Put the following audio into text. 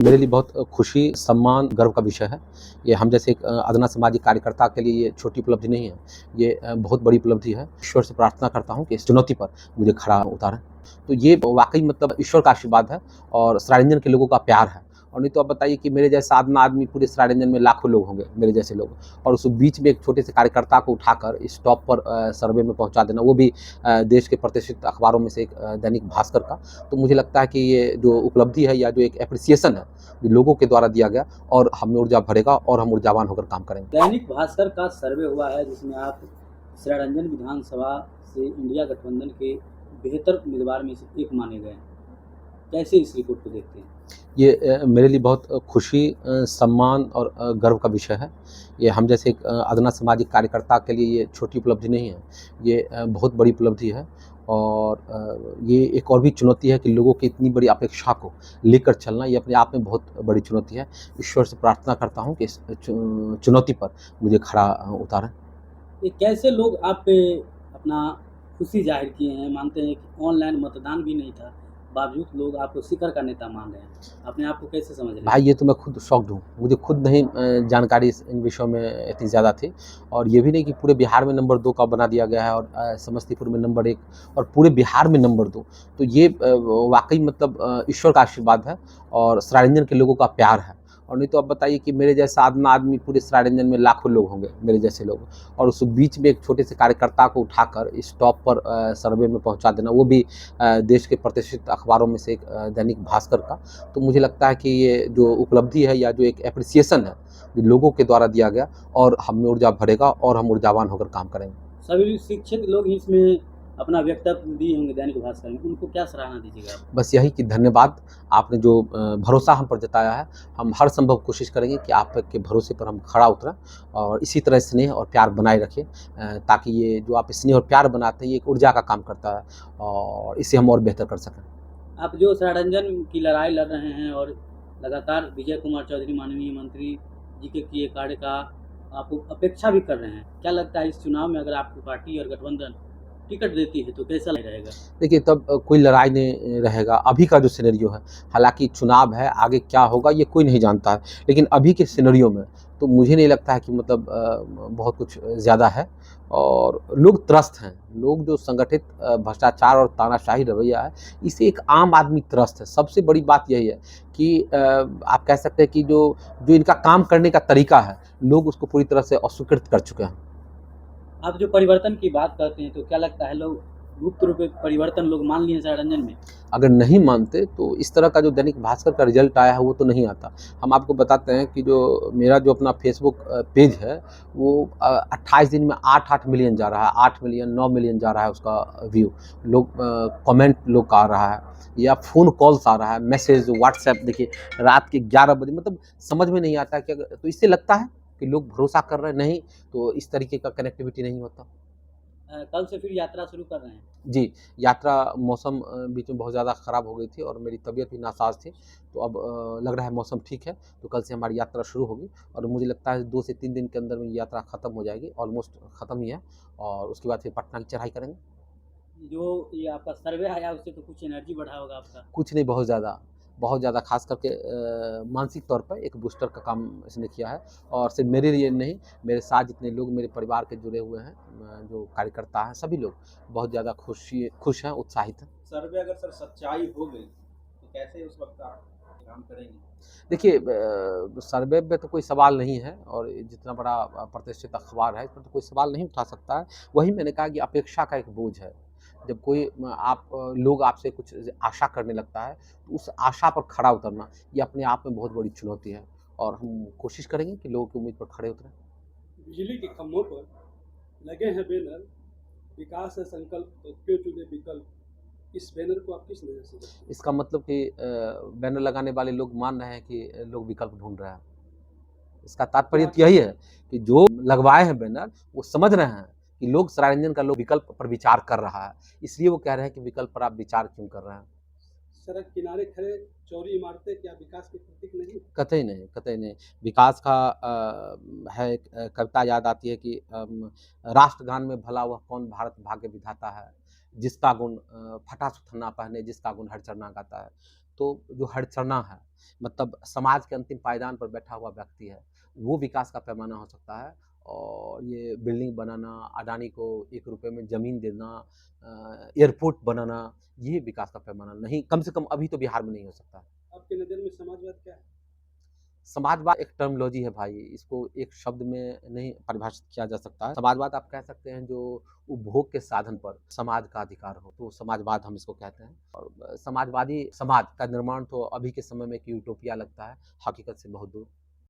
मेरे लिए बहुत खुशी, सम्मान, गर्व का विषय है। ये हम जैसे एक अदना सामाजिक कार्यकर्ता के लिए ये छोटी उपलब्धि नहीं है। ये बहुत बड़ी उपलब्धि है। ईश्वर से प्रार्थना करता हूँ कि इस चुनौती पर मुझे खड़ा उतारें। तो ये वाक़ई मतलब ईश्वर का आशीर्वाद है और सरायरंजन के लोगों का प्यार है। और नहीं तो आप बताइए कि मेरे जैसा साधना आदमी पूरे सरायरंजन में लाखों लोग होंगे, मेरे जैसे लोग। और उस बीच में एक छोटे से कार्यकर्ता को उठाकर इस टॉप पर सर्वे में पहुँचा देना, वो भी देश के प्रतिष्ठित अखबारों में से एक दैनिक भास्कर का। तो मुझे लगता है कि ये जो उपलब्धि है या जो एक एप्रिसिएशन है, जो लोगों के द्वारा दिया गया, और हमें ऊर्जा भरेगा और हम ऊर्जावान होकर काम करेंगे। दैनिक भास्कर का सर्वे हुआ है जिसमें आप सरायरंजन विधानसभा से इंडिया गठबंधन के बेहतर उम्मीदवार में से एक माने गए हैं। कैसे इस रिपोर्ट को देखते हैं? ये मेरे लिए बहुत खुशी, सम्मान और गर्व का विषय है। ये हम जैसे एक अदना सामाजिक कार्यकर्ता के लिए ये छोटी उपलब्धि नहीं है। ये बहुत बड़ी उपलब्धि है। और ये एक और भी चुनौती है कि लोगों की इतनी बड़ी अपेक्षा को लेकर चलना, ये अपने आप में बहुत बड़ी चुनौती है। ईश्वर से प्रार्थना करता हूँ कि इस चुनौती पर मुझे खड़ा उतारें। ये कैसे लोग आप पे अपना खुशी जाहिर किए हैं? मानते हैं कि ऑनलाइन मतदान भी नहीं था, बावजूद लोग आपको शिखर का नेता मान रहे हैं। अपने आप को कैसे समझ रहे हैं? भाई ये तो मैं खुद शॉक्ड हूँ। मुझे खुद नहीं जानकारी इन विषयों में इतनी ज़्यादा थी। और ये भी नहीं कि पूरे बिहार में नंबर 2 का बना दिया गया है और समस्तीपुर में नंबर 1 और पूरे बिहार में नंबर 2। तो ये वाक़ई मतलब ईश्वर का आशीर्वाद है और सरायरंजन के लोगों का प्यार है। और नहीं तो आप बताइए कि मेरे जैसा साधना आदमी पूरे सरायरंजन में लाखों लोग होंगे, मेरे जैसे लोग। और उस बीच में एक छोटे से कार्यकर्ता को उठाकर इस टॉप पर सर्वे में पहुँचा देना, वो भी देश के प्रतिष्ठित अखबारों में से एक दैनिक भास्कर का। तो मुझे लगता है कि ये जो उपलब्धि है या जो एक एप्रिसिएशन है, जो लोगों के द्वारा दिया गया, और हमें ऊर्जा भरेगा और हम ऊर्जावान होकर काम करेंगे। सभी शिक्षित लोग ही इसमें अपना व्यक्तव्य दिए होंगे दैनिक भास्कर में, उनको क्या सराहना दीजिएगा आप? बस यही कि धन्यवाद, आपने जो भरोसा हम पर जताया है। हम हर संभव कोशिश करेंगे कि आपके भरोसे पर हम खरा उतरें और इसी तरह स्नेह और प्यार बनाए रखें, ताकि ये जो आप स्नेह और प्यार बनाते हैं, ये एक ऊर्जा का काम करता है और इसे हम और बेहतर कर सकें। आप जो सरायरंजन की लड़ाई लड़ रहे हैं और लगातार विजय कुमार चौधरी माननीय मंत्री जी के किए कार्य का आप अपेक्षा भी कर रहे हैं। क्या लगता है इस चुनाव में अगर आपकी पार्टी और गठबंधन टिकट देती है तो कैसा रहेगा? देखिए, तब कोई लड़ाई नहीं रहेगा। अभी का जो सिनेरियो है, हालाँकि चुनाव है, आगे क्या होगा ये कोई नहीं जानता है। लेकिन अभी के सिनेरियो में तो मुझे नहीं लगता है कि मतलब बहुत कुछ ज़्यादा है। और लोग त्रस्त हैं। लोग जो संगठित भ्रष्टाचार और तानाशाही रवैया है, इसे एक आम आदमी त्रस्त है। सबसे बड़ी बात यही है कि आप कह सकते हैं कि जो जो इनका काम करने का तरीका है, लोग उसको पूरी तरह से अस्वीकृत कर चुके हैं। आप जो परिवर्तन की बात करते हैं तो क्या लगता है लोग गुप्त रूप में परिवर्तन लोग मान लिए हैं सरायरंजन में? अगर नहीं मानते तो इस तरह का जो दैनिक भास्कर का रिजल्ट आया है वो तो नहीं आता। हम आपको बताते हैं कि जो मेरा जो अपना फेसबुक पेज है, वो 28 दिन में 8-8 मिलियन जा रहा है, 8 मिलियन 9 मिलियन जा रहा है उसका व्यू। लोग कमेंट लोग का आ रहा है या फ़ोन कॉल्स आ रहा है, मैसेज व्हाट्सएप देखिए रात के 11 बजे, मतलब समझ में नहीं आता है कि तो इससे लगता है कि लोग भरोसा कर रहे हैं, नहीं तो इस तरीके का कनेक्टिविटी नहीं होता। कल से फिर यात्रा शुरू कर रहे हैं। जी, यात्रा मौसम बीच में बहुत ज़्यादा ख़राब हो गई थी और मेरी तबीयत भी नासाज़ थी। तो अब लग रहा है मौसम ठीक है, तो कल से हमारी यात्रा शुरू होगी और मुझे लगता है 2 से 3 दिन के अंदर में यात्रा ख़त्म हो जाएगी, ऑलमोस्ट ख़त्म ही है। और उसके बाद फिर पटना की चढ़ाई करेंगे। जो ये आपका सर्वे आया उससे तो कुछ एनर्जी बढ़ा होगा आपका। कुछ नहीं, बहुत ज़्यादा ख़ास करके मानसिक तौर पर एक बूस्टर का काम इसने किया है। और सिर्फ मेरे लिए नहीं, मेरे साथ जितने लोग मेरे परिवार के जुड़े हुए हैं, जो कार्यकर्ता हैं, सभी लोग बहुत ज़्यादा खुश हैं, उत्साहित हैं। सर्वे अगर सर सच्चाई हो गई तो कैसे उस वक्त आप काम करेंगे? देखिए, सर्वे पे तो कोई सवाल नहीं है और जितना बड़ा प्रतिष्ठित अखबार है, इसमें तो कोई सवाल नहीं उठा सकता है। वही मैंने कहा कि अपेक्षा का एक बोझ है। जब कोई लोग आपसे कुछ आशा करने लगता है, तो उस आशा पर खरा उतरना, ये अपने आप में बहुत बड़ी चुनौती है और हम कोशिश करेंगे कि लोगों की उम्मीद पर खड़े उतरें। बिजली के खंभों पर लगे हैं बैनर, विकास है संकल्प तो क्यों चुने विकल्प। इस बैनर को आप किस नज़र से देखते हैं? इसका मतलब कि बैनर लगाने वाले लोग मान रहे हैं कि लोग विकल्प ढूँढ रहे हैं। इसका तात्पर्य तो यही है कि जो लगवाए हैं बैनर, वो समझ रहे हैं कि लोग सरायरंजन का लोग विकल्प पर विचार कर रहा है। इसलिए वो कह रहे हैं कि विकल्प पर आप विचार क्यों कर रहे हैं? सड़क किनारे खड़े चौड़ी इमारतें क्या विकास के प्रतीक नहीं? कतई नहीं, कतई नहीं। विकास का है एक कविता याद आती है कि राष्ट्रगान में भला वह कौन भारत भाग्य विधाता है, जिसका गुण फटा सुथना पहने, जिसका गुण हर चरना गाता है। तो जो हड़चना है, मतलब समाज के अंतिम पायदान पर बैठा हुआ व्यक्ति है, वो विकास का पैमाना हो सकता है। और ये बिल्डिंग बनाना, अडानी को ₹1 में ज़मीन देना, एयरपोर्ट बनाना, ये विकास का पैमाना नहीं, कम से कम अभी तो बिहार में नहीं हो सकता है। आपके नज़र में समाजवाद क्या है? समाजवाद एक टर्मिनोलॉजी है भाई, इसको एक शब्द में नहीं परिभाषित किया जा सकता है। समाजवाद आप कह सकते हैं जो उपभोग के साधन पर समाज का अधिकार हो, तो समाजवाद हम इसको कहते हैं। और समाजवादी समाज का निर्माण तो अभी के समय में एक यूटोपिया लगता है, हकीकत से बहुत दूर।